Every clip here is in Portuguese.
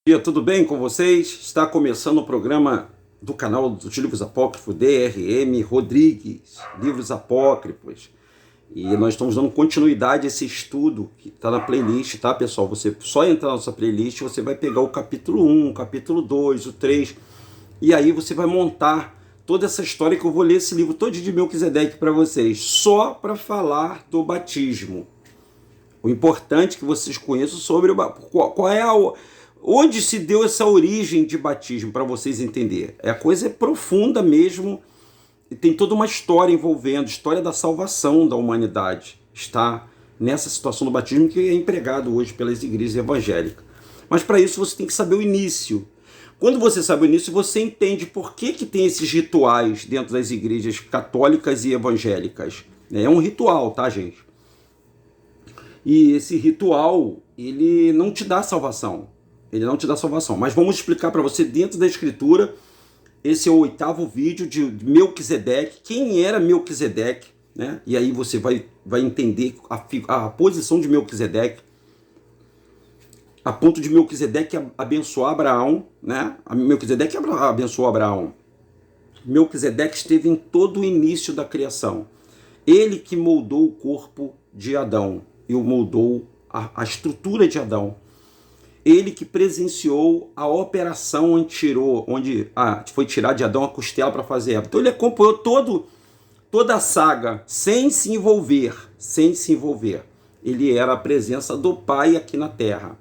Dia, tudo bem com vocês? Está começando o programa do canal dos Livros Apócrifos, DRM Rodrigues, Livros Apócrifos. E nós estamos dando continuidade a esse estudo que está na playlist, tá, pessoal? Você só entrar na nossa playlist, você vai pegar o capítulo 1, o capítulo 2, o 3, e aí você vai montar toda essa história que eu vou ler esse livro todo de Melquisedeque para vocês, só para falar do batismo. O importante é que vocês conheçam sobre qual é onde se deu essa origem de batismo, para vocês entenderem. A coisa é profunda mesmo, e tem toda uma história envolvendo, história da salvação da humanidade. Está nessa situação do batismo que é empregado hoje pelas igrejas evangélicas. Mas para isso você tem que saber o início. Quando você sabe o início, você entende por que tem esses rituais dentro das igrejas católicas e evangélicas. É um ritual, tá, gente? E esse ritual, ele não te dá salvação. Ele não te dá salvação. Mas vamos explicar para você dentro da Escritura. Esse é o 8º vídeo de Melquisedeque. Quem era Melquisedeque? Né? E aí você vai entender a posição de Melquisedeque. A ponto de Melquisedeque abençoar Abraão. Né? Melquisedeque abençoou Abraão. Melquisedeque esteve em todo o início da criação. Ele que moldou o corpo de Adão. E moldou a estrutura de Adão. Ele que presenciou a operação onde foi tirar de Adão a costela para fazer Eva. Então ele acompanhou toda a saga sem se envolver. Ele era a presença do Pai aqui na Terra.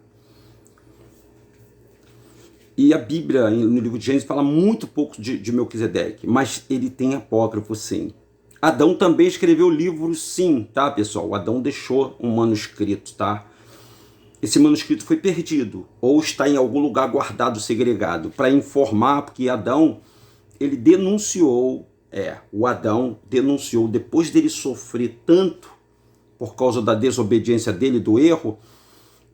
E a Bíblia, no livro de Gênesis, fala muito pouco de Melquisedeque, mas ele tem apócrifo, sim. Adão também escreveu livros, sim, tá, pessoal? Adão deixou um manuscrito, tá? Esse manuscrito foi perdido, ou está em algum lugar guardado, segregado, para informar, porque Adão, ele denunciou, o Adão denunciou, depois dele sofrer tanto, por causa da desobediência dele, do erro,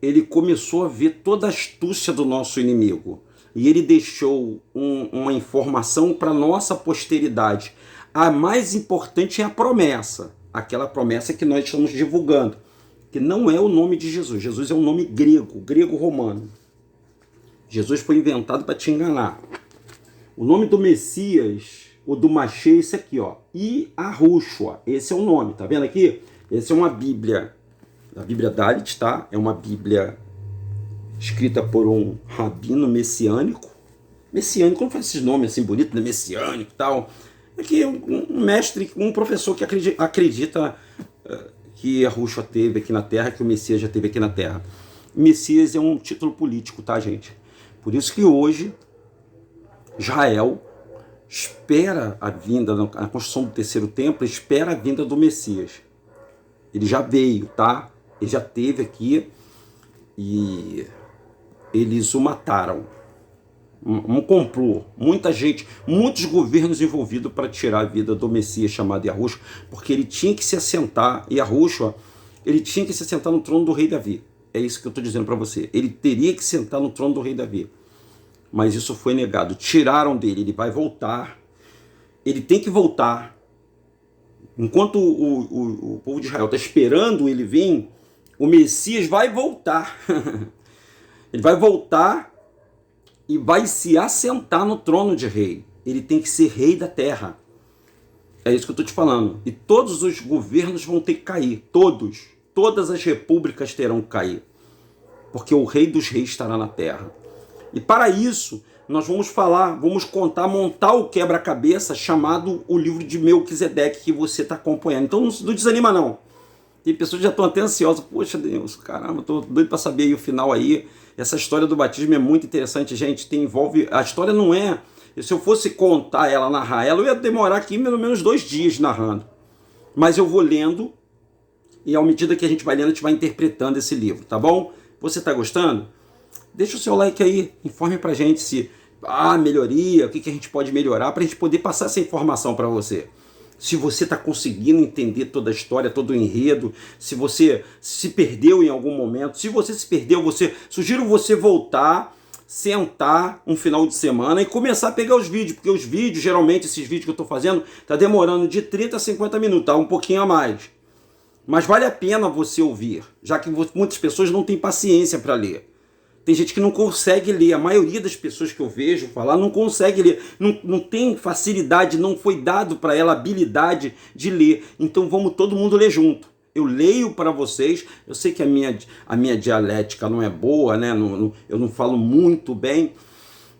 ele começou a ver toda a astúcia do nosso inimigo, e ele deixou uma informação para a nossa posteridade. A mais importante é a promessa, aquela promessa que nós estamos divulgando, que não é o nome de Jesus. Jesus é um nome grego-romano. Jesus foi inventado para te enganar. O nome do Messias, ou do Machê, é esse aqui, ó. Yahushua, esse é o nome, tá vendo aqui? Essa é uma Bíblia, a Bíblia Dalit, tá? É uma Bíblia escrita por um rabino messiânico. Messiânico, como faz esses nomes assim bonitos, né? Messiânico e tal. É que um mestre, um professor que acredita que Yahushua teve aqui na Terra, que o Messias já teve aqui na Terra. Messias é um título político, tá, gente? Por isso que hoje Israel espera a vinda, a construção do 3º templo, espera a vinda do Messias. Ele já veio, tá? Ele já esteve aqui e eles o mataram. Um complô, muita gente, muitos governos envolvidos para tirar a vida do Messias chamado Yahushua, porque ele tinha que se assentar, Yahushua, ele tinha que se assentar no trono do rei Davi. É isso que eu estou dizendo para você. Ele teria que sentar no trono do rei Davi. Mas isso foi negado. Tiraram dele, ele vai voltar. Ele tem que voltar. Enquanto o povo de Israel está esperando ele vir, o Messias vai voltar. Ele vai voltar e vai se assentar no trono de rei. Ele tem que ser rei da terra. É isso que eu estou te falando. E todos os governos vão ter que cair. Todas as repúblicas terão que cair. Porque o rei dos reis estará na terra. E para isso, nós vamos montar o quebra-cabeça chamado o livro de Melquisedeque, que você está acompanhando. Então não desanima não. Tem pessoas que já estão até ansiosas. Poxa Deus, caramba, estou doido para saber aí o final aí. Essa história do batismo é muito interessante, gente. Envolve. A história não é. Se eu fosse contar ela, narrar ela, eu ia demorar aqui pelo menos 2 dias narrando. Mas eu vou lendo, e à medida que a gente vai lendo, a gente vai interpretando esse livro, tá bom? Você está gostando? Deixa o seu like aí, informe pra gente se melhoria, o que a gente pode melhorar, para a gente poder passar essa informação para você. Se você está conseguindo entender toda a história, todo o enredo, se você se perdeu em algum momento, se você se perdeu, sugiro você voltar, sentar um final de semana e começar a pegar os vídeos, porque os vídeos, geralmente esses vídeos que eu estou fazendo, está demorando de 30 a 50 minutos, tá? Um pouquinho a mais. Mas vale a pena você ouvir, já que muitas pessoas não têm paciência para ler. Tem gente que não consegue ler. A maioria das pessoas que eu vejo falar não consegue ler. Não tem facilidade, não foi dado para ela a habilidade de ler. Então vamos todo mundo ler junto. Eu leio para vocês. Eu sei que a minha dialética não é boa, né? Eu não falo muito bem,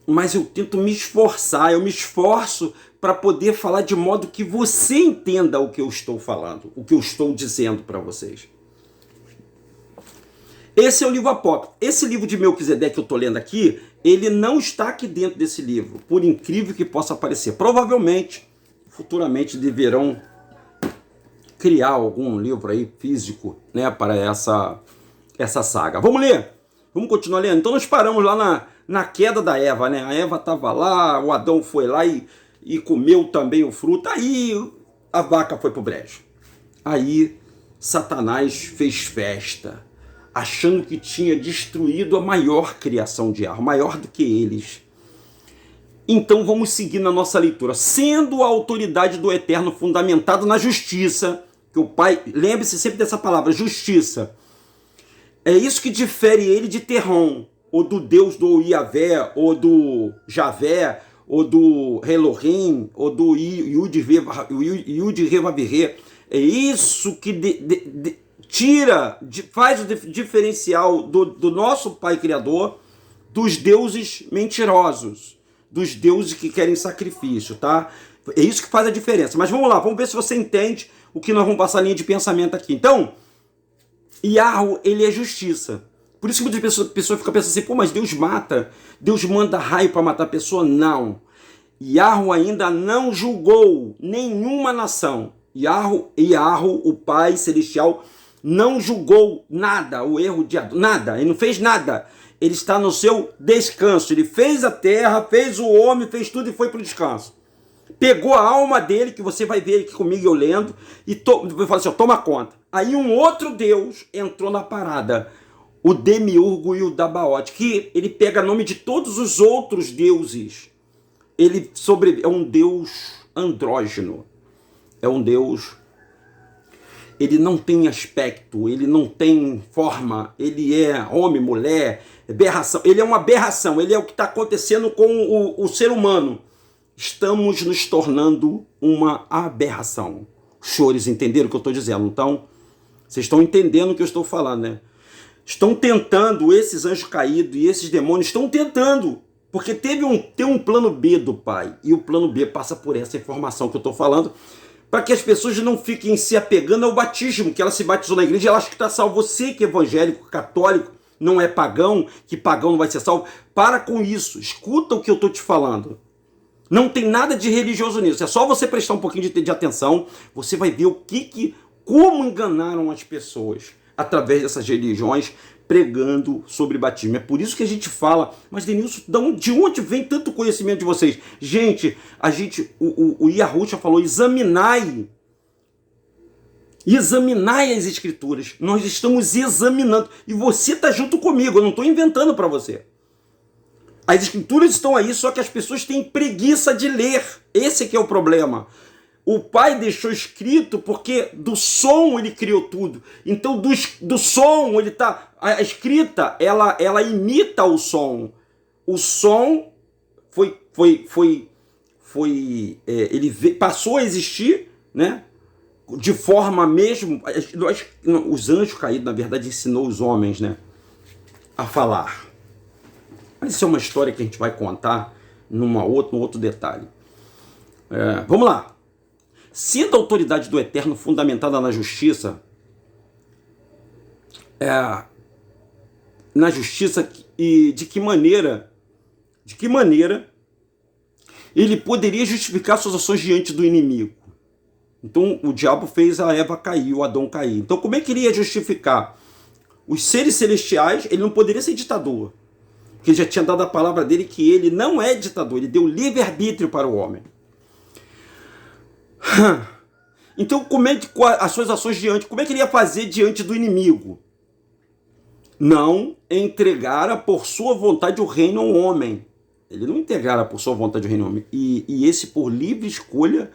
mas eu tento me esforçar. Eu me esforço para poder falar de modo que você entenda o que eu estou falando, o que eu estou dizendo para vocês. Esse é o livro apócrifo. Esse livro de Melquisedeque que eu estou lendo aqui, ele não está aqui dentro desse livro, por incrível que possa parecer. Provavelmente, futuramente deverão criar algum livro aí físico, né, para essa saga. Vamos ler? Vamos continuar lendo? Então nós paramos lá na queda da Eva, né? A Eva estava lá, o Adão foi lá e comeu também o fruto. Aí a vaca foi pro brejo. Aí Satanás fez festa, achando que tinha destruído a maior criação de Arro, maior do que eles. Então vamos seguir na nossa leitura. Sendo a autoridade do Eterno fundamentada na justiça, que o Pai, lembre-se sempre dessa palavra, justiça. É isso que difere ele de Terron, ou do Deus do Iavé, ou do Javé, ou do Elohim, ou do Yud-Revavirê. É isso que faz o diferencial do nosso Pai Criador dos deuses mentirosos, dos deuses que querem sacrifício, tá? É isso que faz a diferença. Mas vamos lá, vamos ver se você entende o que nós vamos passar a linha de pensamento aqui. Então, Yahweh, ele é justiça. Por isso que muitas pessoas ficam pensando assim, pô, mas Deus mata, Deus manda raio para matar a pessoa. Não. Yahweh ainda não julgou nenhuma nação. Yahweh, o Pai Celestial, não julgou nada, o erro de Adão, nada, ele não fez nada. Ele está no seu descanso. Ele fez a terra, fez o homem, fez tudo e foi para o descanso. Pegou a alma dele, que você vai ver aqui comigo eu lendo, e falou assim, ó, toma conta. Aí um outro Deus entrou na parada, o Demiurgo e o Dabaote, que ele pega nome de todos os outros deuses. Ele é um Deus andrógeno. É um Deus... Ele não tem aspecto, ele não tem forma, ele é homem, mulher, aberração. Ele é uma aberração, ele é o que está acontecendo com o ser humano. Estamos nos tornando uma aberração. Os senhores entenderam o que eu estou dizendo? Então, vocês estão entendendo o que eu estou falando, né? Estão tentando, esses anjos caídos e esses demônios estão tentando, porque tem um plano B do Pai, e o plano B passa por essa informação que eu estou falando, para que as pessoas não fiquem se apegando ao batismo, que ela se batizou na igreja e ela acha que está salvo. Você que é evangélico, católico, não é pagão, que pagão não vai ser salvo. Para com isso, escuta o que eu estou te falando. Não tem nada de religioso nisso, é só você prestar um pouquinho de atenção, você vai ver como enganaram as pessoas através dessas religiões, pregando sobre batismo. É por isso que a gente fala, mas Denilson, de onde vem tanto conhecimento de vocês? Gente, o Yahushua falou, examinai as escrituras. Nós estamos examinando. E você está junto comigo, eu não estou inventando para você. As escrituras estão aí, só que as pessoas têm preguiça de ler. Esse que é o problema. O Pai deixou escrito porque do som ele criou tudo. Então do som ele tá, a escrita ela imita o som. O som ele passou a existir, né? De forma mesmo, os anjos caídos na verdade ensinou os homens, né, a falar. Mas isso é uma história que a gente vai contar num outro detalhe. Vamos lá. Sendo a autoridade do Eterno fundamentada na justiça, e de que maneira ele poderia justificar suas ações diante do inimigo? Então o diabo fez a Eva cair, o Adão cair. Então como é que ele ia justificar? Os seres celestiais, ele não poderia ser ditador, porque ele já tinha dado a palavra dele que ele não é ditador, ele deu livre-arbítrio para o homem. Então, como é que as suas ações diante, como é que ele ia fazer diante do inimigo? Não entregara por sua vontade o reino ao homem. Ele não entregara por sua vontade o reino ao homem. E esse por livre escolha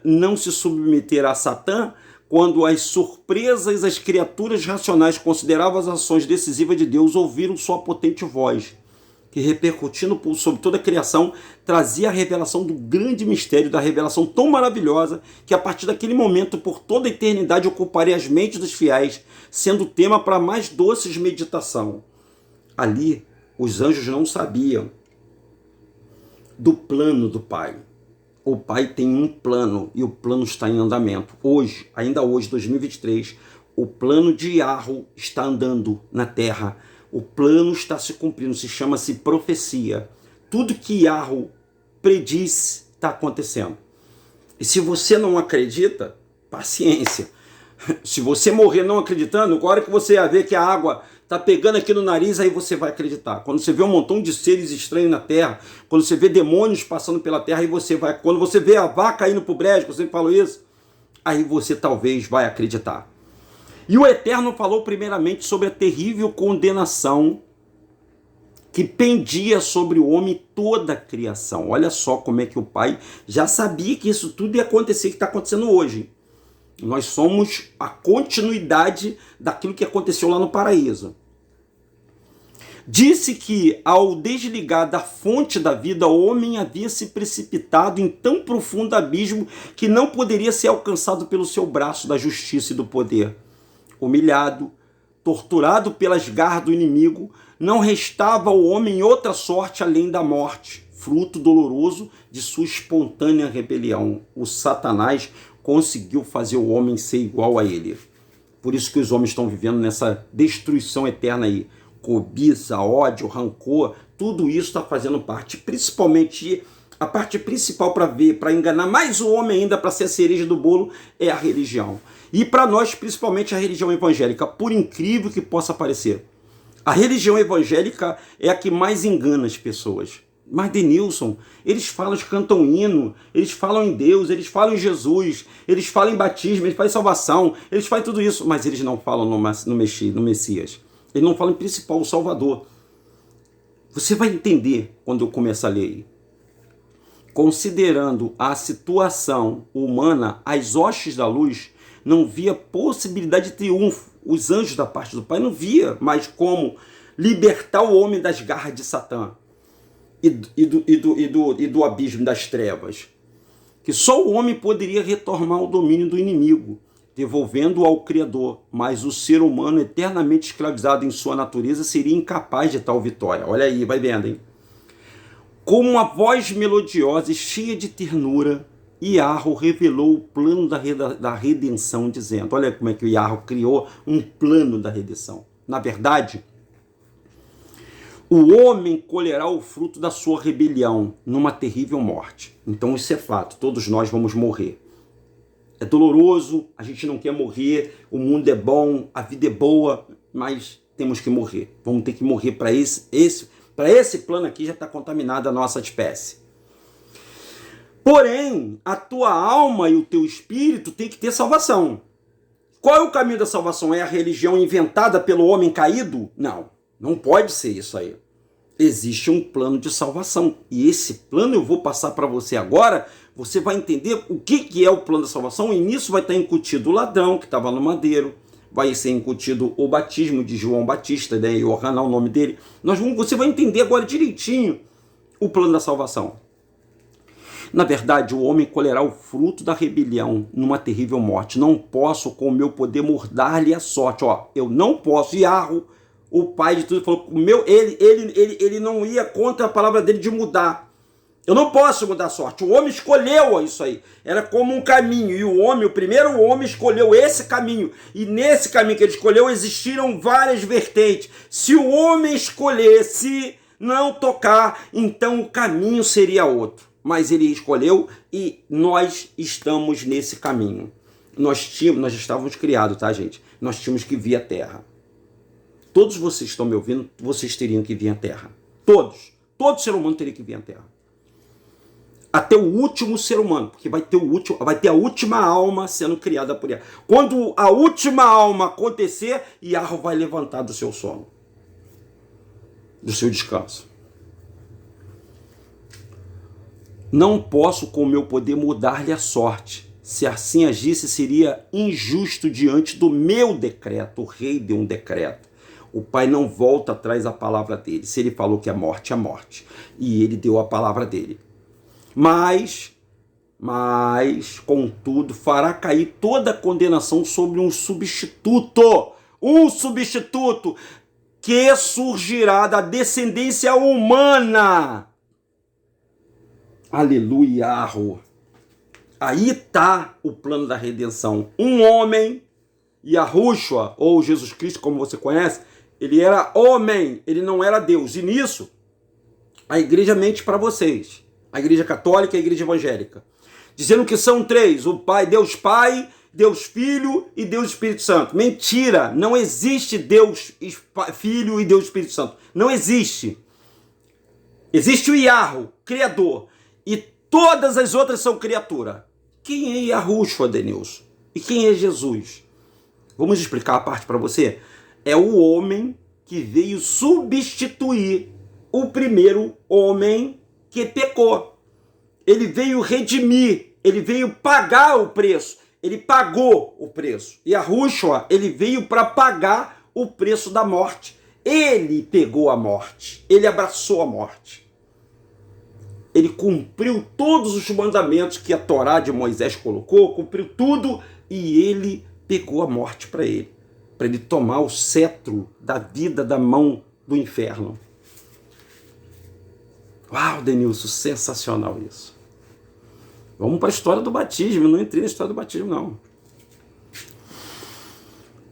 não se submeterá a Satã, quando as surpresas, as criaturas racionais consideravam as ações decisivas de Deus, ouviram sua potente voz, que repercutindo sobre toda a criação, trazia a revelação do grande mistério, da revelação tão maravilhosa, que a partir daquele momento, por toda a eternidade, ocuparia as mentes dos fiéis, sendo tema para mais doces meditação. Ali, os anjos não sabiam do plano do Pai. O Pai tem um plano e o plano está em andamento. Hoje, ainda hoje, 2023, o plano de Yahweh está andando na terra. O plano está se cumprindo, chama-se profecia. Tudo que Yahweh prediz está acontecendo. E se você não acredita, paciência. Se você morrer não acreditando, na hora que você vai ver que a água está pegando aqui no nariz, aí você vai acreditar. Quando você vê um montão de seres estranhos na terra, quando você vê demônios passando pela terra, aí você vai. Quando você vê a vaca indo para o brejo, você falou isso, aí você talvez vai acreditar. E o Eterno falou primeiramente sobre a terrível condenação que pendia sobre o homem toda a criação. Olha só como é que o Pai já sabia que isso tudo ia acontecer, que está acontecendo hoje. Nós somos a continuidade daquilo que aconteceu lá no paraíso. Disse que, ao desligar da fonte da vida, o homem havia se precipitado em tão profundo abismo que não poderia ser alcançado pelo seu braço da justiça e do poder. Humilhado, torturado pelas garras do inimigo, não restava ao homem outra sorte além da morte, fruto doloroso de sua espontânea rebelião. O Satanás conseguiu fazer o homem ser igual a ele. Por isso que os homens estão vivendo nessa destruição eterna aí. Cobiça, ódio, rancor, tudo isso está fazendo parte, principalmente a parte principal para enganar mais o homem ainda, para ser a cereja do bolo, é a religião. E para nós, principalmente a religião evangélica, por incrível que possa parecer. A religião evangélica é a que mais engana as pessoas. Mas, Denilson, eles falam, eles cantam hino, eles falam em Deus, eles falam em Jesus, eles falam em batismo, eles falam em salvação, eles falam tudo isso, mas eles não falam no Messias. Eles não falam em principal, o Salvador. Você vai entender quando eu começar a ler aí. Considerando a situação humana, as hostes da luz não via possibilidade de triunfo. Os anjos da parte do Pai não via mais como libertar o homem das garras de Satã e do abismo das trevas. Que só o homem poderia retomar o domínio do inimigo, devolvendo-o ao Criador, mas o ser humano eternamente escravizado em sua natureza seria incapaz de tal vitória. Olha aí, vai vendo, hein? Com uma voz melodiosa e cheia de ternura, Yahweh revelou o plano da redenção, dizendo, olha como é que o Yahweh criou um plano da redenção. Na verdade, o homem colherá o fruto da sua rebelião numa terrível morte. Então isso é fato, todos nós vamos morrer. É doloroso, a gente não quer morrer, o mundo é bom, a vida é boa, mas temos que morrer. Vamos ter que morrer para esse plano aqui, já está contaminada a nossa espécie. Porém, a tua alma e o teu espírito tem que ter salvação. Qual é o caminho da salvação? É a religião inventada pelo homem caído? Não, não pode ser isso aí. Existe um plano de salvação. E esse plano eu vou passar para você agora. Você vai entender o que é o plano da salvação. E nisso vai estar incutido o ladrão que estava no madeiro. Vai ser incutido o batismo de João Batista, né? Yohanan, o nome dele. Você vai entender agora direitinho o plano da salvação. Na verdade, o homem colherá o fruto da rebelião numa terrível morte. Não posso, com o meu poder, mudar-lhe a sorte. Ó, eu não posso. Yahweh, o pai de tudo, falou ele não ia contra a palavra dele de mudar. Eu não posso mudar a sorte. O homem escolheu isso aí. Era como um caminho. E o primeiro homem escolheu esse caminho. E nesse caminho que ele escolheu, existiram várias vertentes. Se o homem escolhesse não tocar, então o caminho seria outro. Mas ele escolheu e nós estamos nesse caminho. Nós estávamos criados, tá, gente? Nós tínhamos que vir à Terra. Todos vocês estão me ouvindo, vocês teriam que vir à Terra. Todos. Todo ser humano teria que vir à Terra. Até o último ser humano, porque vai ter a última alma sendo criada por Yahweh. Quando a última alma acontecer, Yahweh vai levantar do seu sono, do seu descanso. Não posso, com o meu poder, mudar-lhe a sorte. Se assim agisse, seria injusto diante do meu decreto. O rei deu um decreto. O pai não volta atrás da palavra dele. Se ele falou que é morte, é morte. E ele deu a palavra dele. Mas, contudo, fará cair toda a condenação sobre um substituto. Um substituto que surgirá da descendência humana. Aleluia. Aí está o plano da redenção. Um homem, Yahushua, ou Jesus Cristo, como você conhece, ele era homem, ele não era Deus. E nisso, a igreja mente para vocês. A igreja católica e a igreja evangélica. Dizendo que são três, o Pai, Deus Filho e Deus Espírito Santo. Mentira, não existe Deus Filho e Deus Espírito Santo. Não existe. Existe o Yahweh, Criador, e todas as outras são criatura. Quem é Yahushua, Denilson? E quem é Jesus? Vamos explicar a parte para você? É o homem que veio substituir o primeiro homem que pecou. Ele veio redimir, ele veio pagar o preço. Ele pagou o preço. Yahushua, ele veio para pagar o preço da morte. Ele pegou a morte. Ele abraçou a morte. Ele cumpriu todos os mandamentos que a Torá de Moisés colocou, cumpriu tudo, e ele pegou a morte para ele tomar o cetro da vida da mão do inferno. Uau, Denilson, sensacional isso. Vamos para a história do batismo. Eu não entrei na história do batismo, não.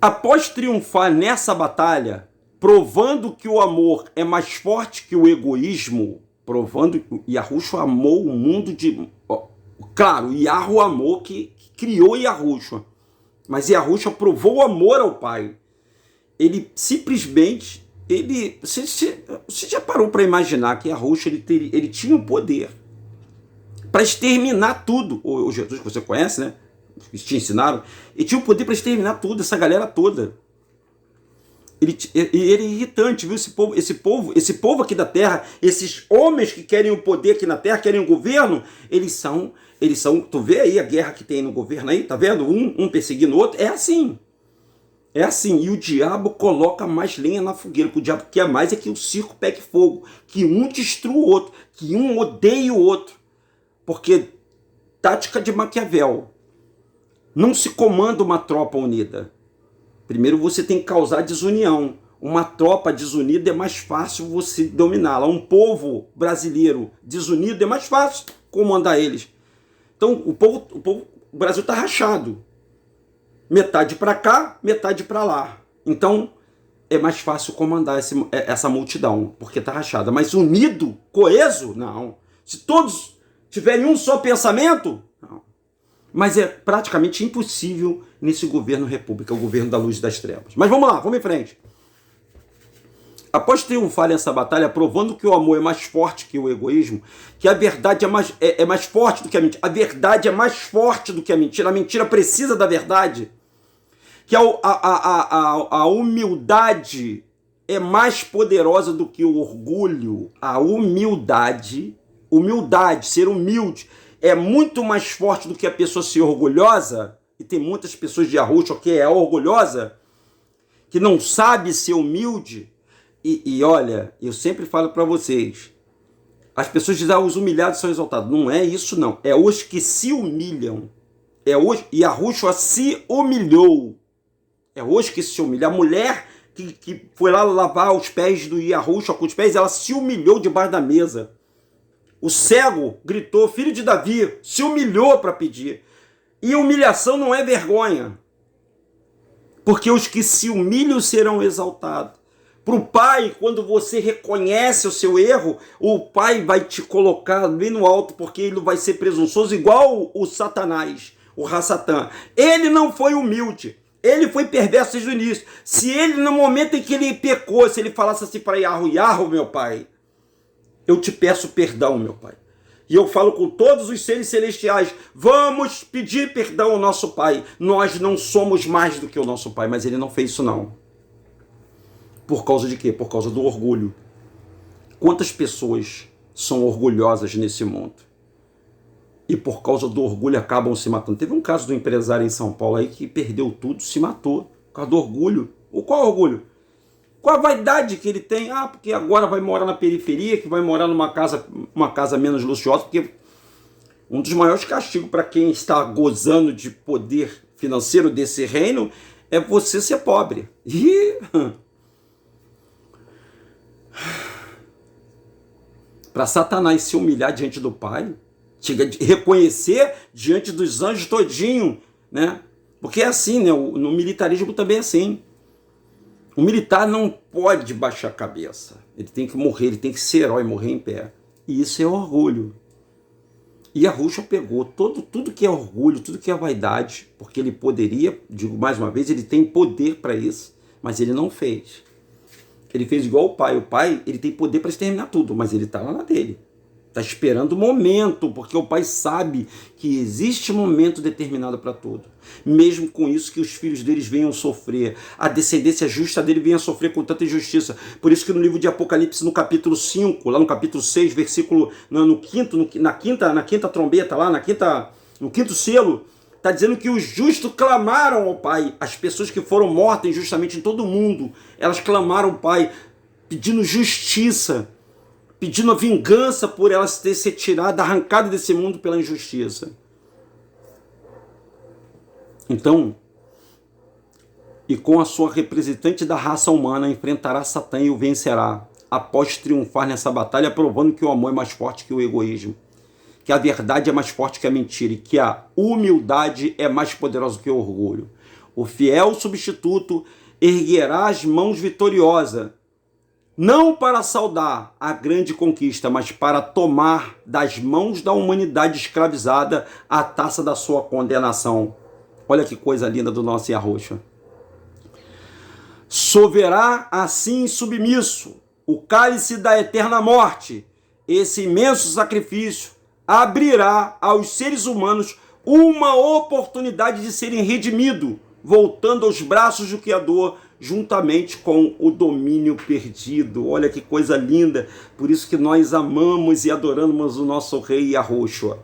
Após triunfar nessa batalha, provando que o amor é mais forte que o egoísmo, provando que Yahushua amou o mundo de... Claro, Yahuwah amou, que criou Yahushua. Mas Yahushua provou o amor ao Pai. Ele simplesmente... Você já parou para imaginar que Yahushua ele tinha o poder para exterminar tudo? O Jesus que você conhece, né? Que te ensinaram. Ele tinha o poder para exterminar tudo, essa galera toda. Ele é irritante, viu? Esse povo aqui da terra, esses homens que querem o poder aqui na terra, querem o governo, eles são, tu vê aí a guerra que tem no governo aí, tá vendo? Um perseguindo o outro, é assim. É assim, e o diabo coloca mais lenha na fogueira, porque o diabo quer mais é que o circo pegue fogo, que um destrua o outro, que um odeie o outro. Porque, tática de Maquiavel, não se comanda uma tropa unida. Primeiro você tem que causar desunião. Uma tropa desunida é mais fácil você dominá-la. Um povo brasileiro desunido é mais fácil comandar eles. Então o Brasil está rachado. Metade para cá, metade para lá. Então é mais fácil comandar essa multidão, porque está rachada. Mas unido, coeso, não. Se todos tiverem um só pensamento, não. Mas é praticamente impossível nesse governo república, o governo da luz e das trevas. Mas vamos lá, vamos em frente. Após triunfar nessa batalha, provando que o amor é mais forte que o egoísmo, que a verdade é mais forte do que a mentira, a verdade é mais forte do que a mentira precisa da verdade, que a humildade é mais poderosa do que o orgulho. A humildade, ser humilde, é muito mais forte do que a pessoa ser orgulhosa, e tem muitas pessoas de Yahushua que é orgulhosa, que não sabe ser humilde. E olha, eu sempre falo para vocês, as pessoas dizem, os humilhados são exaltados. Não é isso não, é os que se humilham. Yahushua se humilhou. É os que se humilham. A mulher que foi lá lavar os pés do Yahushua com os pés, ela se humilhou debaixo da mesa. O cego gritou, filho de Davi, se humilhou para pedir. E humilhação não é vergonha. Porque os que se humilham serão exaltados. Para o Pai, quando você reconhece o seu erro, o Pai vai te colocar bem no alto, porque ele vai ser presunçoso, igual o Satanás, o Rassatã. Ele não foi humilde. Ele foi perverso desde o início. Se ele, no momento em que ele pecou, se ele falasse assim para Yahu, meu Pai, eu te peço perdão, meu Pai. E eu falo com todos os seres celestiais, vamos pedir perdão ao nosso Pai. Nós não somos mais do que o nosso Pai, mas ele não fez isso não. Por causa de quê? Por causa do orgulho. Quantas pessoas são orgulhosas nesse mundo? e por causa do orgulho acabam se matando. Teve um caso do empresário em São Paulo aí que perdeu tudo, se matou por causa do orgulho. Qual orgulho? Qual a vaidade que ele tem? Ah, porque agora vai morar na periferia, que vai morar numa casa menos luxuosa, porque um dos maiores castigos para quem está gozando de poder financeiro desse reino é você ser pobre. E para Satanás se humilhar diante do Pai, reconhecer diante dos anjos todinho, né? Porque é assim, né? No militarismo também é assim. O militar não pode baixar a cabeça. Ele tem que morrer, ele tem que ser herói, morrer em pé. E isso é orgulho. E Yahushua pegou tudo que é orgulho, tudo que é vaidade, porque ele poderia, digo mais uma vez, ele tem poder para isso, mas ele não fez. Ele fez igual o pai. O pai, ele tem poder para exterminar tudo, mas ele está lá na dele. Está esperando o momento, porque o pai sabe que existe um momento determinado para tudo. Mesmo com isso que os filhos deles venham sofrer, a descendência justa dele venha sofrer com tanta injustiça. Por isso que no livro de Apocalipse, no capítulo 5, lá no capítulo 6, versículo, na quinta trombeta, lá no quinto selo, está dizendo que os justos clamaram ao Pai. As pessoas que foram mortas injustamente em todo o mundo, elas clamaram ao Pai, pedindo justiça, pedindo a vingança por elas ter sido tirada, arrancada desse mundo pela injustiça. Então, e com a sua representante da raça humana, enfrentará Satã e o vencerá, após triunfar nessa batalha, provando que o amor é mais forte que o egoísmo, que a verdade é mais forte que a mentira e que a humildade é mais poderosa que o orgulho. O fiel substituto erguerá as mãos vitoriosa, não para saudar a grande conquista, mas para tomar das mãos da humanidade escravizada a taça da sua condenação. Olha que coisa linda do nosso Yahushua. Soverá assim submisso o cálice da eterna morte. Esse imenso sacrifício abrirá aos seres humanos uma oportunidade de serem redimidos, voltando aos braços do Criador, juntamente com o domínio perdido. Olha que coisa linda. Por isso que nós amamos e adoramos o nosso rei Yahushua.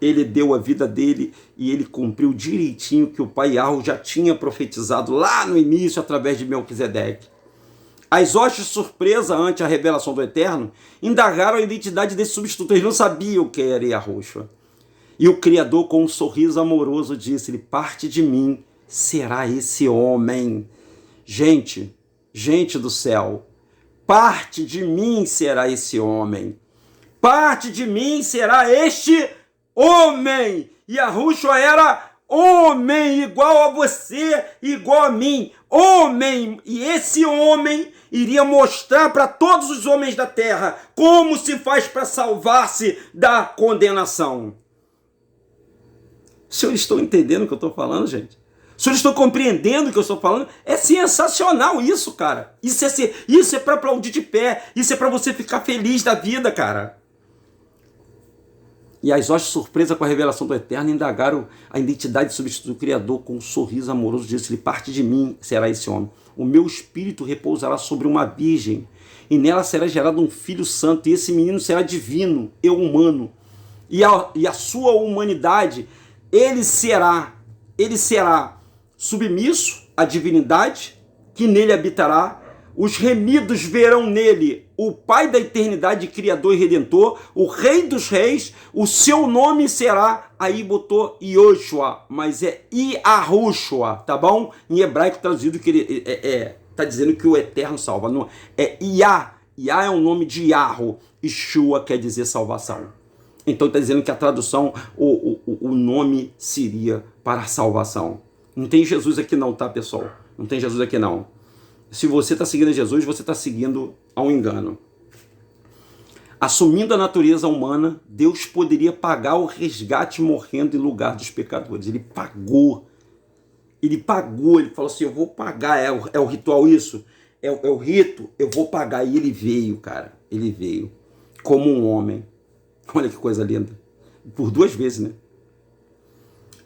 Ele deu a vida dele e ele cumpriu direitinho que o pai Yahu já tinha profetizado lá no início através de Melquisedeque. As hostes, surpresa ante a revelação do Eterno, indagaram a identidade desse substituto. Eles não sabiam quem era Yahushua. E o Criador, com um sorriso amoroso, disse-lhe: parte de mim será esse homem. Gente do céu, parte de mim será esse homem. Parte de mim será este homem. Yahushua era homem, igual a você, igual a mim. Homem. E esse homem iria mostrar para todos os homens da terra como se faz para salvar-se da condenação. Senhores estão entendendo o que eu estou falando, gente? Os senhores estão compreendendo o que eu estou falando? É sensacional isso, cara. Isso é para aplaudir de pé. Isso é para você ficar feliz da vida, cara. E as hostes, surpresa com a revelação do Eterno, indagaram a identidade do substituto do Criador com um sorriso amoroso. Disse-lhe: parte de mim será esse homem. O meu espírito repousará sobre uma virgem, e nela será gerado um filho santo, e esse menino será divino e humano. E a sua humanidade, ele será submisso à divindade que nele habitará. Os remidos verão nele o Pai da eternidade, Criador e Redentor, o Rei dos Reis. O seu nome será, aí botou Yoshua, mas é Yahushua, tá bom? Em hebraico traduzido, que ele tá dizendo que o Eterno salva. Não, é Yah. Yah é o nome de Yahu. Yeshua quer dizer salvação. Então está dizendo que a tradução, o nome seria para salvação. Não tem Jesus aqui não, tá, pessoal? Não tem Jesus aqui não. Se você está seguindo Jesus, você está seguindo ao engano. Assumindo a natureza humana, Deus poderia pagar o resgate morrendo em lugar dos pecadores. Ele pagou. Ele falou assim: eu vou pagar. É o ritual isso? É o rito? Eu vou pagar. E ele veio, cara. Ele veio como um homem. Olha que coisa linda. Por 2 vezes, né?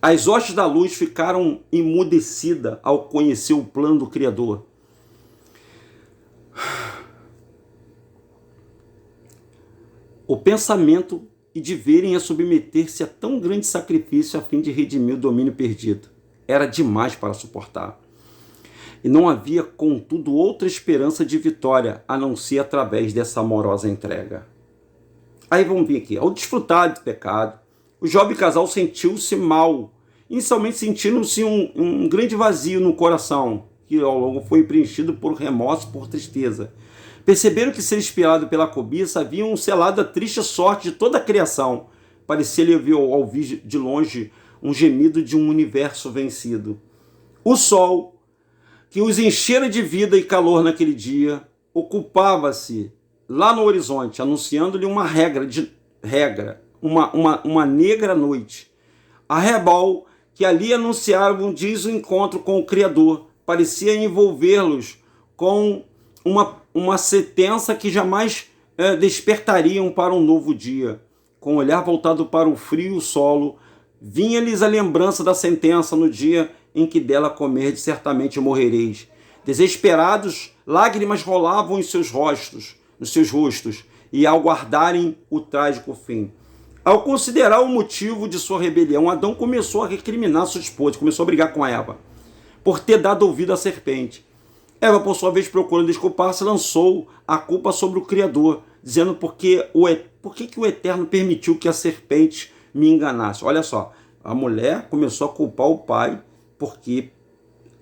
As hostes da luz ficaram emudecidas ao conhecer o plano do Criador. O pensamento e de verem a submeter-se a tão grande sacrifício a fim de redimir o domínio perdido. Era demais para suportar. E não havia, contudo, outra esperança de vitória, a não ser através dessa amorosa entrega. Aí vamos ver aqui. Ao desfrutar do pecado, o jovem casal sentiu-se mal, inicialmente sentindo-se um grande vazio no coração, que ao longo foi preenchido por remorso, por tristeza. Perceberam que, ser inspirado pela cobiça, haviam selado a triste sorte de toda a criação. Parecia-lhe ao ouvir de longe um gemido de um universo vencido. O sol, que os enchera de vida e calor naquele dia, ocupava-se lá no horizonte, anunciando-lhe uma uma negra noite. A rebol, que ali anunciava um dia o encontro com o Criador, parecia envolvê-los com uma sentença que jamais despertariam para um novo dia. Com o olhar voltado para o frio solo, vinha-lhes a lembrança da sentença: no dia em que dela comerdes, certamente morrereis. Desesperados, lágrimas rolavam nos seus rostos, e ao guardarem o trágico fim. Ao considerar o motivo de sua rebelião, Adão começou a recriminar sua esposa, começou a brigar com Eva, por ter dado ouvido à serpente. Eva, por sua vez, procurando desculpar-se, lançou a culpa sobre o Criador, dizendo por que o Eterno permitiu que a serpente me enganasse. Olha só, a mulher começou a culpar o pai porque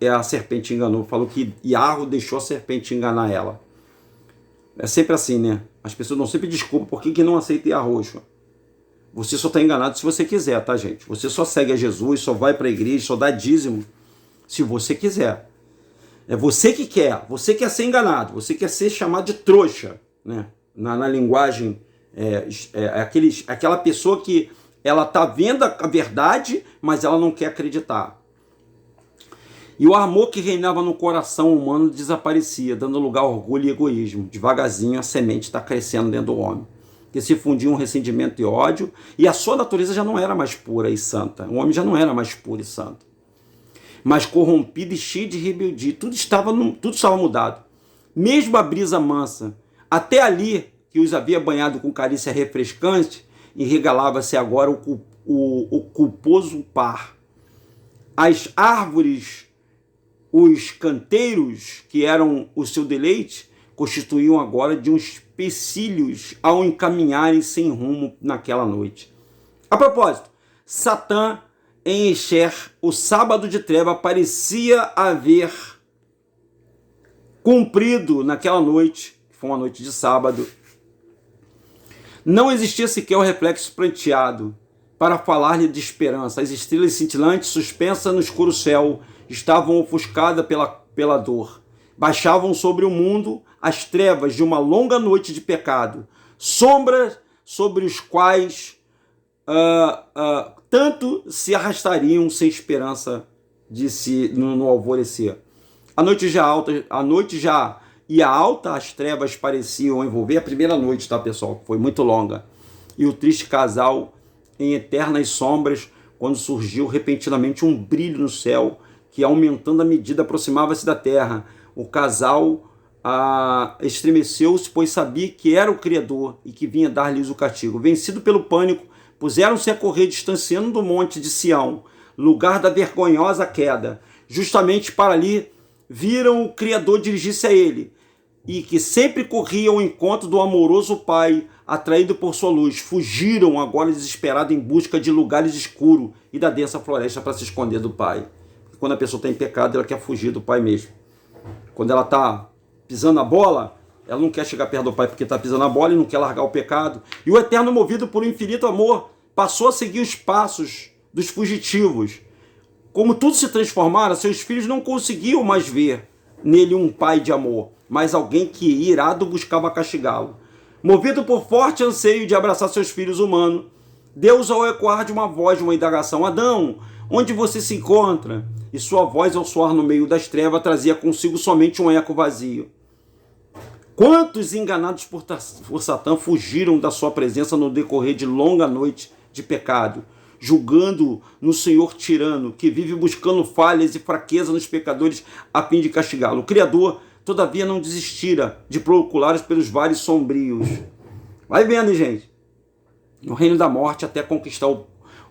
a serpente enganou, falou que Yahweh deixou a serpente enganar ela. É sempre assim, né? As pessoas não sempre desculpam por que não aceita Yahweh. Você só está enganado se você quiser, tá, gente? Você só segue a Jesus, só vai para a igreja, só dá dízimo se você quiser. É você que quer ser enganado, você quer ser chamado de trouxa, né? Na linguagem, aquela pessoa que ela está vendo a verdade, mas ela não quer acreditar. E o amor que reinava no coração humano desaparecia, dando lugar a orgulho e egoísmo. Devagarzinho a semente está crescendo dentro do homem, que se fundiam ressentimento e ódio, e a sua natureza já não era mais pura e santa. O homem já não era mais puro e santo, mas corrompido e cheio de rebeldia. Tudo estava mudado. Mesmo a brisa mansa, até ali, que os havia banhado com carícia refrescante, e regalava-se agora o culposo par. As árvores, os canteiros, que eram o seu deleite, constituíam agora de uns empecilhos ao encaminharem sem rumo naquela noite. A propósito, Satã, em Esher, o sábado de treva, parecia haver cumprido naquela noite, que foi uma noite de sábado. Não existia sequer o reflexo pranteado para falar-lhe de esperança. As estrelas cintilantes, suspensas no escuro céu, estavam ofuscadas pela dor. Baixavam sobre o mundo as trevas de uma longa noite de pecado, sombras sobre os quais tanto se arrastariam sem esperança no alvorecer. A noite já ia alta, as trevas pareciam envolver a primeira noite, tá, pessoal? Foi muito longa. E o triste casal em eternas sombras, quando surgiu repentinamente um brilho no céu, que aumentando a medida aproximava-se da terra. O casal estremeceu-se, pois sabia que era o Criador e que vinha dar-lhes o castigo. Vencido pelo pânico, puseram-se a correr, distanciando do monte de Sião, lugar da vergonhosa queda. Justamente para ali viram o Criador dirigir-se a ele, e que sempre corria ao encontro do amoroso Pai, atraído por sua luz. Fugiram agora desesperados em busca de lugares escuros e da densa floresta para se esconder do Pai. Quando a pessoa está em pecado, ela quer fugir do Pai mesmo. Quando ela está pisando a bola, ela não quer chegar perto do Pai porque está pisando a bola e não quer largar o pecado. E o Eterno, movido por um infinito amor, passou a seguir os passos dos fugitivos. Como tudo se transformara, seus filhos não conseguiam mais ver nele um pai de amor, mas alguém que, irado, buscava castigá-lo. Movido por forte anseio de abraçar seus filhos humanos, Deus, ao ecoar de uma voz de uma indagação: Adão, onde você se encontra? E sua voz, ao soar no meio das trevas, trazia consigo somente um eco vazio. Quantos enganados por Satã fugiram da sua presença no decorrer de longa noite de pecado, julgando no Senhor tirano, que vive buscando falhas e fraquezas nos pecadores a fim de castigá-lo. O Criador, todavia, não desistira de procurá-los pelos vales sombrios. Vai vendo, gente. no reino da morte, até conquistar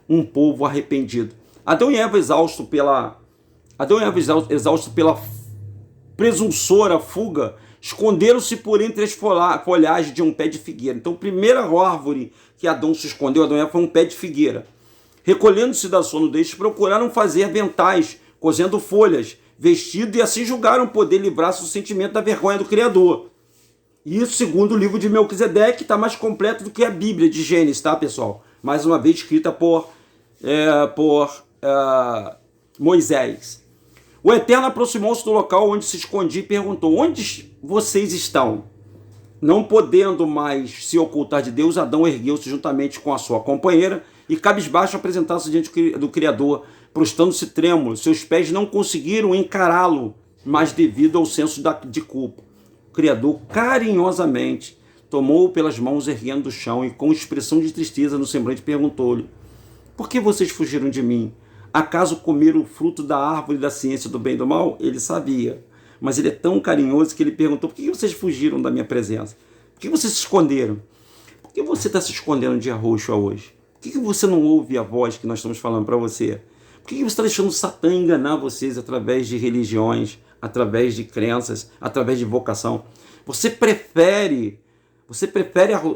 um povo arrependido. Adão e Eva exaustos pela presunçora fuga, esconderam-se por entre as folhagens de um pé de figueira. Então, a primeira árvore que Adão se escondeu, Adão e Eva, foi um pé de figueira. Recolhendo-se da sua nudez, procuraram fazer aventais, cozendo folhas, vestido, e assim julgaram poder livrar-se do sentimento da vergonha do Criador. Isso segundo o livro de Melquisedeque, está mais completo do que a Bíblia de Gênesis, tá, pessoal? Mais uma vez escrita por Moisés. O Eterno aproximou-se do local onde se escondia e perguntou: onde vocês estão? Não podendo mais se ocultar de Deus, Adão ergueu-se juntamente com a sua companheira e cabisbaixo apresentasse diante do Criador, prostrando-se trêmulo. Seus pés não conseguiram encará-lo, mas devido ao senso de culpa. O Criador carinhosamente tomou-o pelas mãos, erguendo do chão, e com expressão de tristeza no semblante perguntou-lhe: por que vocês fugiram de mim? Acaso comeram o fruto da árvore da ciência do bem e do mal? Ele sabia, mas ele é tão carinhoso que ele perguntou: por que vocês fugiram da minha presença? Por que vocês se esconderam? Por que você está se escondendo de arroxo a hoje? Por que você não ouve a voz que nós estamos falando para você? Por que você está deixando Satã enganar vocês através de religiões, através de crenças, através de vocação? Você prefere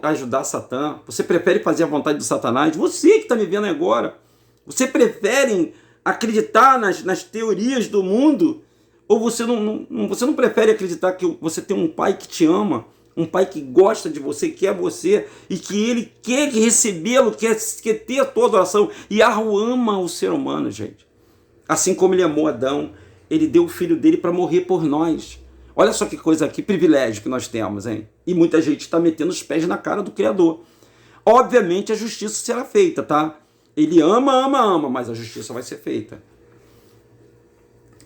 ajudar Satã? Você prefere fazer a vontade de Satanás? Você que está me vendo agora, você prefere acreditar nas teorias do mundo? Ou você não prefere acreditar que você tem um pai que te ama, um pai que gosta de você, quer você, e que ele quer recebê-lo, quer ter a tua adoração? E ama o ser humano, gente. Assim como ele amou Adão, ele deu o filho dele para morrer por nós. Olha só que coisa, que privilégio que nós temos, hein? E muita gente está metendo os pés na cara do Criador. Obviamente a justiça será feita, tá? Ele ama, mas a justiça vai ser feita.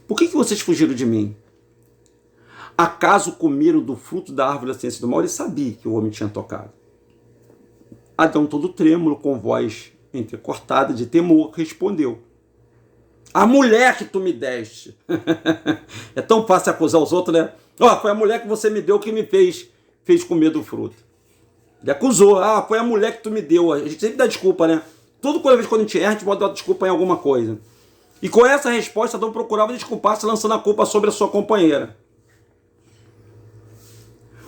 Por que vocês fugiram de mim? Acaso comeram do fruto da árvore da ciência do mal? Ele sabia que o homem tinha tocado. Adão, todo trêmulo, com voz entrecortada de temor, respondeu: a mulher que tu me deste. É tão fácil acusar os outros, né? Foi a mulher que você me deu que me fez comer do fruto. Ele acusou: foi a mulher que tu me deu. A gente sempre dá desculpa, né? Toda vez que a gente erra, a gente pode dar desculpa em alguma coisa. E com essa resposta, Adão procurava desculpar-se, lançando a culpa sobre a sua companheira.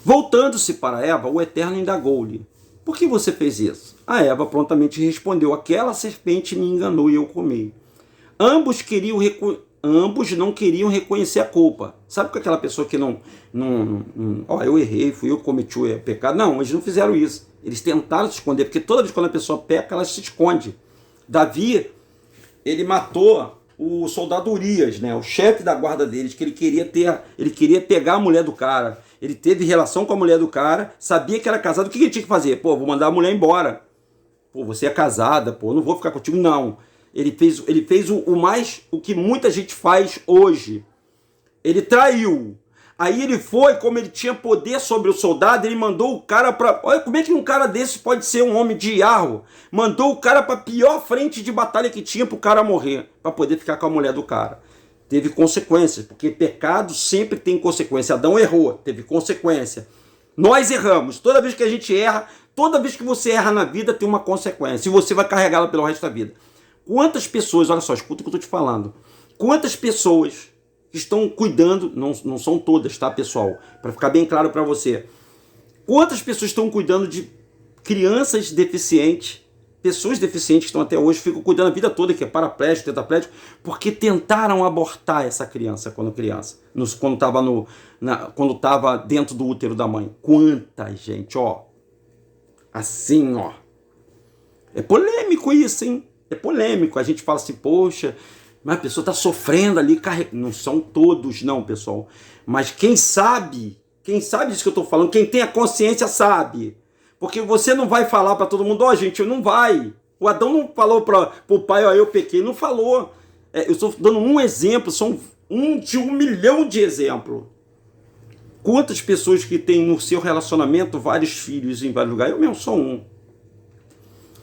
Voltando-se para Eva, o Eterno indagou-lhe: por que você fez isso? A Eva prontamente respondeu: aquela serpente me enganou e eu comi. Ambos não queriam reconhecer a culpa. Sabe com aquela pessoa que eu errei, fui eu que cometi o pecado? Não, eles não fizeram isso. Eles tentaram se esconder, porque toda vez que a pessoa peca, ela se esconde. Davi, ele matou o soldado Urias, né, o chefe da guarda deles, que ele queria pegar a mulher do cara. Ele teve relação com a mulher do cara, sabia que era casado. O que ele tinha que fazer? Vou mandar a mulher embora. Você é casada, não vou ficar contigo, não. Ele fez o que muita gente faz hoje. Ele traiu. Aí ele foi, como ele tinha poder sobre o soldado, ele mandou o cara para... Olha como é que um cara desse pode ser um homem de arro. Mandou o cara para a pior frente de batalha que tinha para o cara morrer, para poder ficar com a mulher do cara. Teve consequências, porque pecado sempre tem consequência. Adão errou, teve consequência. Nós erramos. Toda vez que a gente erra, toda vez que você erra na vida, tem uma consequência. E você vai carregá-la pelo resto da vida. Quantas pessoas, olha só, escuta o que eu estou te falando. Quantas pessoas que estão cuidando, não são todas, tá, pessoal? Para ficar bem claro para você. Quantas pessoas estão cuidando de crianças deficientes, pessoas deficientes que estão até hoje, ficam cuidando a vida toda, que é paraplégico, tetraplégico, porque tentaram abortar essa criança quando criança, quando estava dentro do útero da mãe. Quanta gente, assim, É polêmico isso, hein? É polêmico. A gente fala assim, poxa, mas a pessoa está sofrendo ali, não são todos não, pessoal. Mas quem sabe disso que eu estou falando, quem tem a consciência sabe. Porque você não vai falar para todo mundo, gente, não vai. O Adão não falou para o pai, eu pequei, não falou. Eu estou dando um exemplo, são de 1 milhão de exemplos. Quantas pessoas que têm no seu relacionamento vários filhos em vários lugares? Eu mesmo sou um.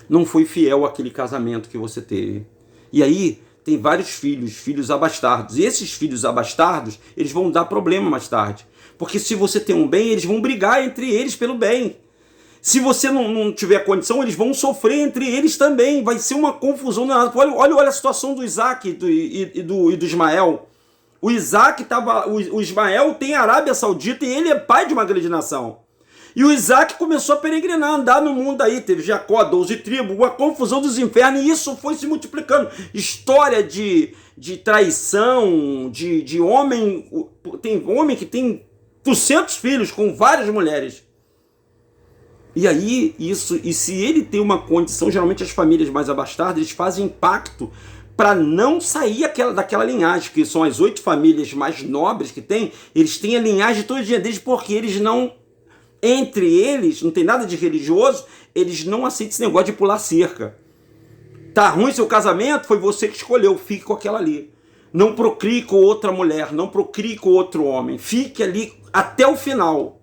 Não fui fiel àquele casamento que você teve. E aí tem vários filhos abastardos. E esses filhos abastardos, eles vão dar problema mais tarde. Porque se você tem um bem, eles vão brigar entre eles pelo bem. Se você não tiver condição, eles vão sofrer entre eles também. Vai ser uma confusão. Olha a situação do Isaac e do Ismael. O Isaac estava. O Ismael tem a Arábia Saudita e ele é pai de uma grande nação. E o Isaac começou a peregrinar, andar no mundo aí. Teve Jacó, 12 tribos, uma confusão dos infernos, e isso foi se multiplicando. História de traição, de homem. Tem homem que tem 200 filhos com várias mulheres. E aí, e se ele tem uma condição, geralmente as famílias mais abastadas, eles fazem pacto para não sair daquela linhagem, que são as 8 famílias mais nobres que tem, eles têm a linhagem todo dia deles, porque eles não, entre eles, não tem nada de religioso, eles não aceitam esse negócio de pular cerca. Tá ruim seu casamento? Foi você que escolheu, fique com aquela ali. Não procrie com outra mulher, não procrie com outro homem, fique ali até o final.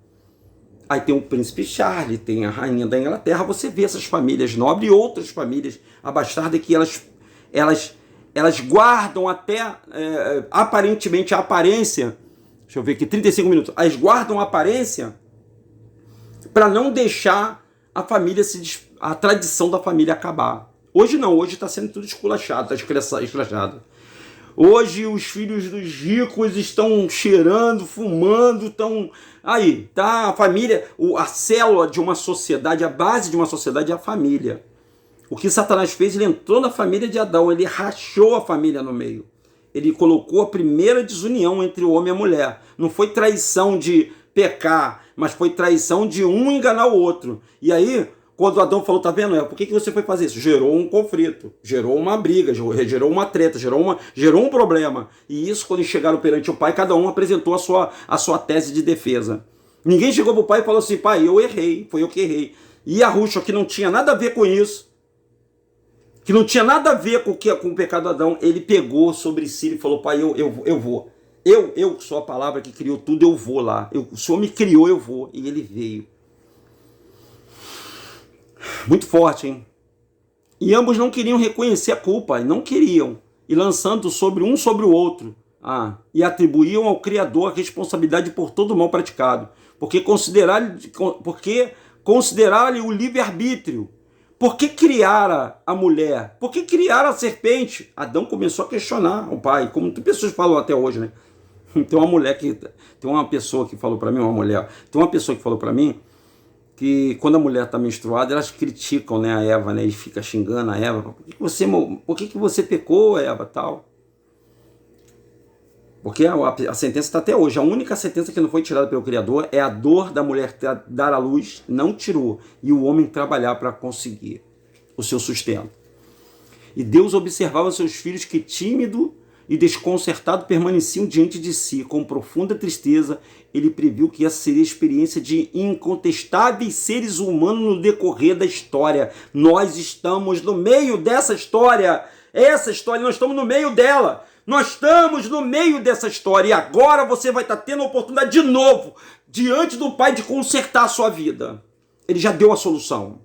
Aí tem o príncipe Charles, tem a rainha da Inglaterra, você vê essas famílias nobres e outras famílias abastadas que elas guardam até, aparentemente, a aparência, deixa eu ver aqui, 35 minutos, elas guardam a aparência para não deixar a família, a tradição da família acabar. Hoje não, hoje está sendo tudo esculachado, está esculachado. Hoje os filhos dos ricos estão cheirando, fumando, estão... Aí, tá a família, a célula de uma sociedade, a base de uma sociedade é a família. O que Satanás fez, ele entrou na família de Adão, ele rachou a família no meio. Ele colocou a primeira desunião entre o homem e a mulher. Não foi traição de pecar, mas foi traição de um enganar o outro. E aí... Quando Adão falou, tá vendo, por que você foi fazer isso? Gerou um conflito, gerou uma briga, gerou uma treta, gerou um problema. E isso, quando chegaram perante o pai, cada um apresentou a sua tese de defesa. Ninguém chegou pro pai e falou assim, pai, eu errei, foi eu que errei. E Yahushua, que não tinha nada a ver com isso, que não tinha nada a ver com o pecado de Adão, ele pegou sobre si e falou, pai, eu vou. Eu que sou a palavra que criou tudo, eu vou lá. O Senhor me criou, eu vou. E ele veio. Muito forte, hein? E ambos não queriam reconhecer a culpa, não queriam, e lançando sobre o outro, e atribuíam ao Criador a responsabilidade por todo o mal praticado, porque consideraram-lhe o livre-arbítrio. Por que criara a mulher? Por que criara a serpente? Adão começou a questionar o pai, como pessoas falam até hoje, né? Tem uma pessoa que falou para mim, que quando a mulher está menstruada, elas criticam, né, a Eva, né, e fica xingando a Eva. Por que você pecou, Eva, tal? Porque a sentença está até hoje. A única sentença que não foi tirada pelo Criador é a dor da mulher dar à luz, não tirou. E o homem trabalhar para conseguir o seu sustento. E Deus observava seus filhos que tímido e desconcertado permaneciam diante de si. Com profunda tristeza, ele previu que essa seria a experiência de incontestáveis seres humanos no decorrer da história. Nós estamos no meio dessa história. Essa história, nós estamos no meio dela. Nós estamos no meio dessa história. E agora você vai estar tendo a oportunidade de novo, diante do Pai, de consertar a sua vida. Ele já deu a solução.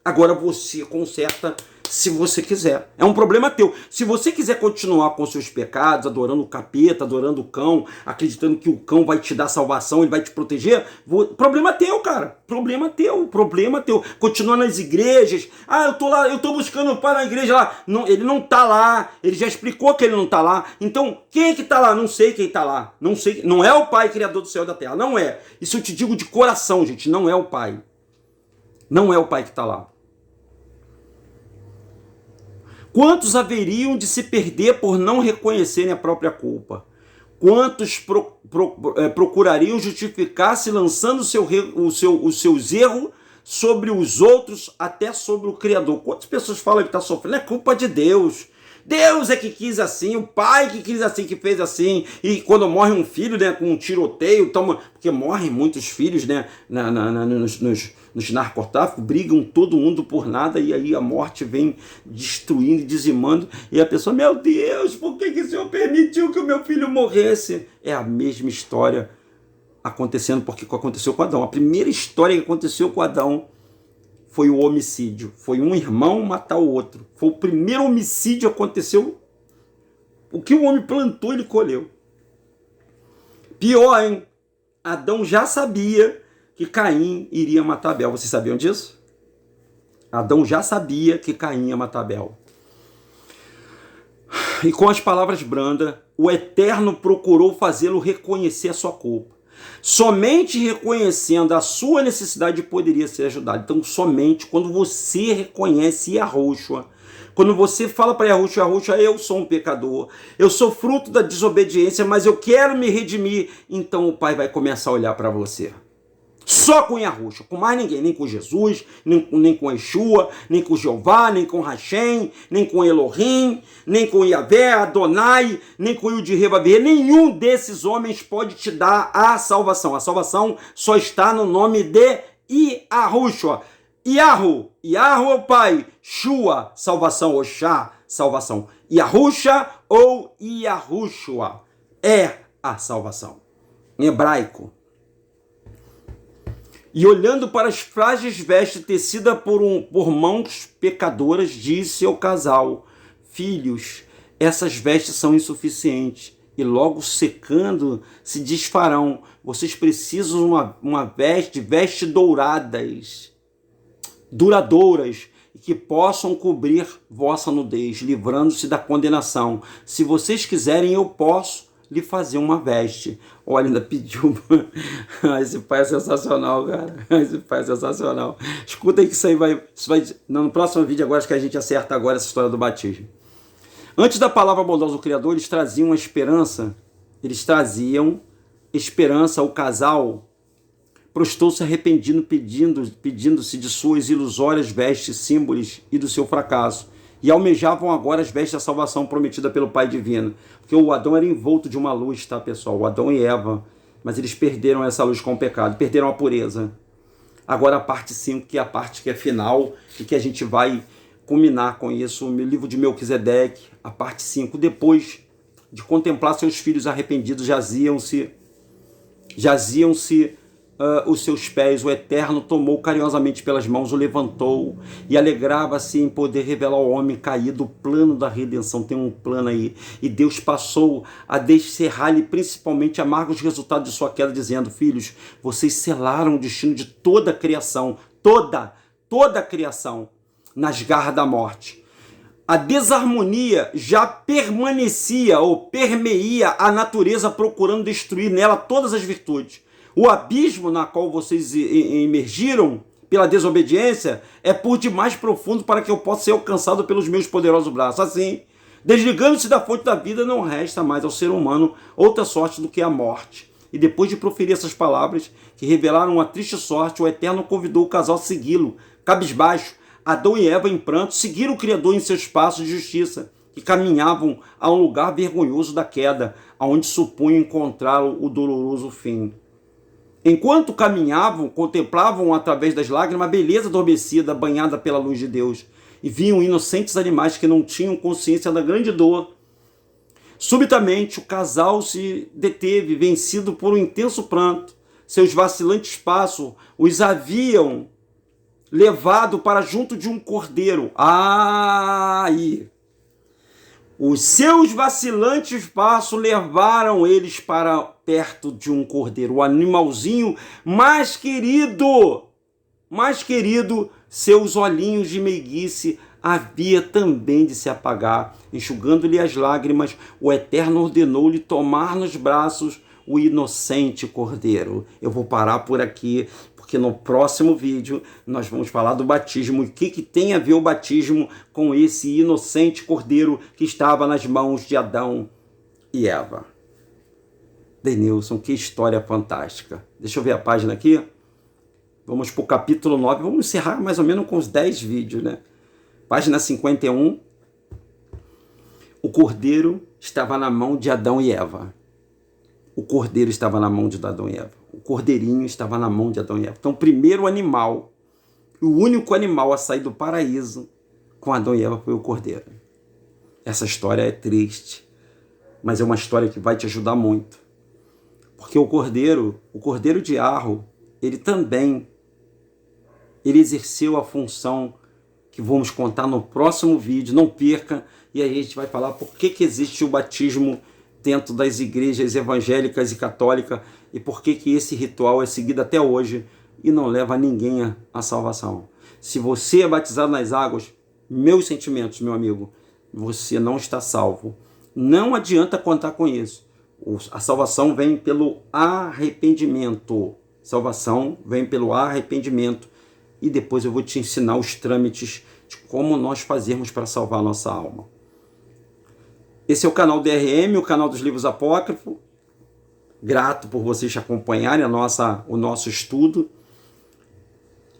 Agora você conserta se você quiser. É um problema teu. Se você quiser continuar com seus pecados, adorando o capeta, adorando o cão, acreditando que o cão vai te dar salvação, ele vai te proteger, problema teu, cara. Problema teu. Continua nas igrejas. Eu tô lá, eu tô buscando o pai na igreja lá. Não, ele não tá lá. Ele já explicou que ele não tá lá. Então, quem é que tá lá? Não sei quem tá lá. Não sei. Não é o Pai Criador do céu e da terra. Não é. Isso eu te digo de coração, gente. Não é o Pai. Não é o Pai que tá lá. Quantos haveriam de se perder por não reconhecerem a própria culpa? Quantos procurariam justificar-se lançando os seus erros sobre os outros, até sobre o Criador? Quantas pessoas falam que está sofrendo? É culpa de Deus. Deus é que quis assim, o pai que quis assim, que fez assim. E quando morre um filho, né, com um tiroteio, porque morrem muitos filhos, né, nos narcotráficos, brigam todo mundo por nada, e aí a morte vem destruindo e dizimando, e a pessoa, meu Deus, por que o Senhor permitiu que o meu filho morresse? É a mesma história acontecendo, porque aconteceu com Adão. A primeira história que aconteceu com Adão foi o homicídio. Foi um irmão matar o outro. Foi o primeiro homicídio que aconteceu. O que o homem plantou, ele colheu. Pior, hein? Adão já sabia que Caim iria matar Abel. Vocês sabiam disso? Adão já sabia que Caim ia matar Abel. E com as palavras brandas, o Eterno procurou fazê-lo reconhecer a sua culpa. Somente reconhecendo a sua necessidade poderia ser ajudado. Então, somente quando você reconhece Yahushua, quando você fala para Yahushua, Yahushua, eu sou um pecador, eu sou fruto da desobediência, mas eu quero me redimir, então o Pai vai começar a olhar para você. Só com Yahushua, com mais ninguém, nem com Jesus, nem com Yeshua, nem com Jeová, nem com Hashem, nem com Elohim, nem com Yahvé, Adonai, nem com Yud-Heh-Vav-Heh. Nenhum desses homens pode te dar a salvação. A salvação só está no nome de Yahushua. Yahu é o Pai, Shua, salvação, Oshá, salvação. Yahusha ou Yahushua é a salvação. Em hebraico. E olhando para as frágeis vestes tecidas por mãos pecadoras, disse ao casal: filhos, essas vestes são insuficientes, e logo secando se desfarão. Vocês precisam uma vestes douradas, duradouras, e que possam cobrir vossa nudez, livrando-se da condenação. Se vocês quiserem, eu posso lhe fazer uma veste. Olha, ainda pediu. Esse pai é sensacional, cara. Esse pai é sensacional. Escuta aí que isso vai. No próximo vídeo, agora, acho que a gente acerta agora essa história do batismo. Antes da palavra bondosa do Criador, eles traziam a esperança. Eles traziam esperança. O casal prostou-se arrependido, pedindo-se de suas ilusórias vestes, símbolos e do seu fracasso. E almejavam agora as vestes da salvação prometida pelo Pai Divino. Porque o Adão era envolto de uma luz, tá, pessoal? O Adão e Eva. Mas eles perderam essa luz com o pecado, perderam a pureza. Agora a parte 5, que é a parte que é final, e que a gente vai culminar com isso. O livro de Melquisedeque, a parte 5. Depois de contemplar seus filhos arrependidos, jaziam-se os seus pés, o Eterno tomou carinhosamente pelas mãos, o levantou e alegrava-se em poder revelar ao homem caído o plano da redenção. Tem um plano aí. E Deus passou a descerrar-lhe principalmente amargos resultados de sua queda, dizendo: filhos, vocês selaram o destino de toda a criação, toda a criação, nas garras da morte. A desarmonia já permanecia ou permeia a natureza, procurando destruir nela todas as virtudes. O abismo na qual vocês emergiram pela desobediência é por demais profundo para que eu possa ser alcançado pelos meus poderosos braços. Assim, desligando-se da fonte da vida, não resta mais ao ser humano outra sorte do que a morte. E depois de proferir essas palavras, que revelaram uma triste sorte, o Eterno convidou o casal a segui-lo, cabisbaixo. Adão e Eva, em pranto, seguiram o Criador em seus passos de justiça, que caminhavam a um lugar vergonhoso da queda, aonde supunham encontrar o doloroso fim. Enquanto caminhavam, contemplavam através das lágrimas a beleza adormecida, banhada pela luz de Deus, e viam inocentes animais que não tinham consciência da grande dor. Subitamente, o casal se deteve, vencido por um intenso pranto. Seus vacilantes passos os haviam levado para junto de um cordeiro. Os seus vacilantes passos levaram eles para perto de um cordeiro, o animalzinho mais querido, seus olhinhos de meiguice havia também de se apagar. Enxugando-lhe as lágrimas, o Eterno ordenou-lhe tomar nos braços o inocente cordeiro. Eu vou parar por aqui, porque no próximo vídeo nós vamos falar do batismo. O que tem a ver o batismo com esse inocente cordeiro que estava nas mãos de Adão e Eva. Denilson, que história fantástica. Deixa eu ver a página aqui. Vamos para o capítulo 9. Vamos encerrar mais ou menos com os 10 vídeos, né? Página 51. O cordeiro estava na mão de Adão e Eva. O cordeiro estava na mão de Adão e Eva. O cordeirinho estava na mão de Adão e Eva. Então, o primeiro animal, o único animal a sair do paraíso com Adão e Eva foi o cordeiro. Essa história é triste, mas é uma história que vai te ajudar muito. Porque o cordeiro de Arro, ele exerceu a função que vamos contar no próximo vídeo. Não perca, e aí a gente vai falar por que existe o batismo dentro das igrejas evangélicas e católicas, e por que esse ritual é seguido até hoje, e não leva ninguém à salvação. Se você é batizado nas águas, meus sentimentos, meu amigo, você não está salvo. Não adianta contar com isso. A salvação vem pelo arrependimento. Salvação vem pelo arrependimento. E depois eu vou te ensinar os trâmites de como nós fazermos para salvar a nossa alma. Esse é o canal DRM, o canal dos livros apócrifos. Grato por vocês acompanharem o nosso estudo.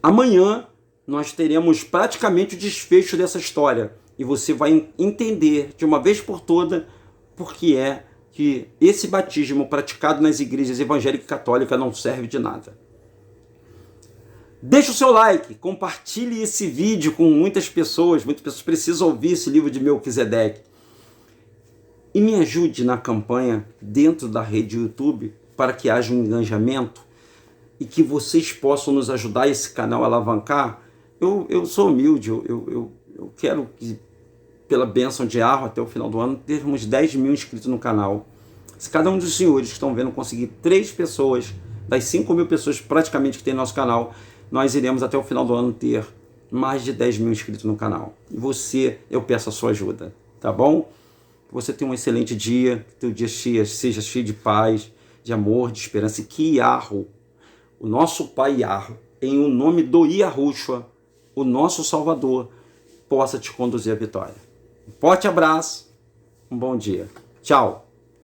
Amanhã nós teremos praticamente o desfecho dessa história. E você vai entender de uma vez por toda por que é que esse batismo praticado nas igrejas evangélicas e católicas não serve de nada. Deixe o seu like, compartilhe esse vídeo com muitas pessoas precisam ouvir esse livro de Melquisedeque. E me ajude na campanha dentro da rede YouTube para que haja um engajamento e que vocês possam nos ajudar esse canal a alavancar. Eu sou humilde, eu quero que, pela bênção de Arro, até o final do ano, termos 10 mil inscritos no canal. Se cada um dos senhores que estão vendo conseguir 3 pessoas, das 5 mil pessoas praticamente que tem no nosso canal, nós iremos até o final do ano ter mais de 10 mil inscritos no canal. E você, eu peço a sua ajuda, tá bom? Que você tenha um excelente dia, que teu dia seja cheio de paz, de amor, de esperança, e que Arro, o nosso Pai Arro, em o nome do Yahushua, o nosso Salvador, possa te conduzir à vitória. Um forte abraço, um bom dia. Tchau.